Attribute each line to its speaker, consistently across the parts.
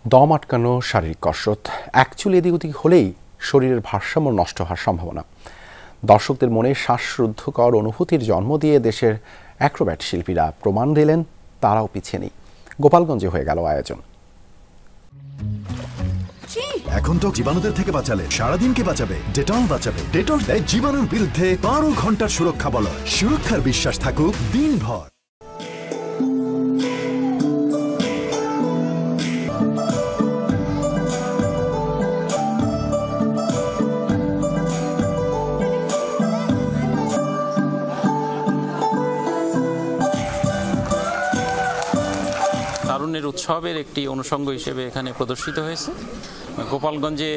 Speaker 1: দম আটকানো, শারীরিক কসরত, এক চুল এদিক ওদিক হলেই শরীরের ভারসাম্য নষ্ট হওয়ার সম্ভাবনা। দর্শকদের মনে শ্বাসরুদ্ধকর অনুভূতির জন্ম দিয়ে দেশের অ্যাক্রোব্যাট শিল্পীরা প্রমাণ দিলেন তারাও পিছিয়ে নেই। গোপালগঞ্জে হয়ে গেল আয়োজন।
Speaker 2: এখন তো জীবাণুদের থেকে বাঁচালে সারাদিন কে বাঁচাবে? ডেটল বাঁচাবে। ডেটল দেয় জীবাণুর বিরুদ্ধে 12 ঘন্টার সুরক্ষা বলয়। সুরক্ষার বিশ্বাস থাকুক দিনভর।
Speaker 3: তারুণ্যের উৎসবের একটি অনুষঙ্গ হিসেবে এখানে প্রদর্শিত হয়েছে। গোপালগঞ্জে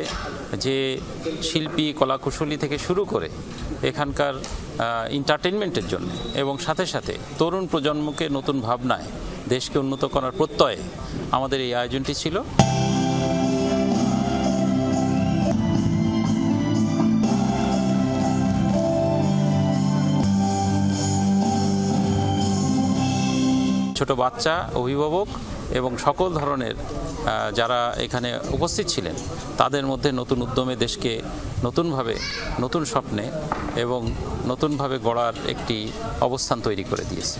Speaker 3: যে শিল্পী, কলাকুশলী থেকে শুরু করে এখানকার এন্টারটেইনমেন্টের জন্য এবং সাথে সাথে তরুণ প্রজন্মকে নতুন ভাবনায় দেশকে উন্নত করার প্রত্যয়ে আমাদের এই আয়োজনটি ছিল। ছোট বাচ্চা, অভিভাবক এবং সকল ধরনের যারা এখানে উপস্থিত ছিলেন তাদের মধ্যে নতুন উদ্যমে দেশকে নতুনভাবে, নতুন স্বপ্নে এবং নতুনভাবে গড়ার একটি অবস্থান তৈরি করে দিয়েছে।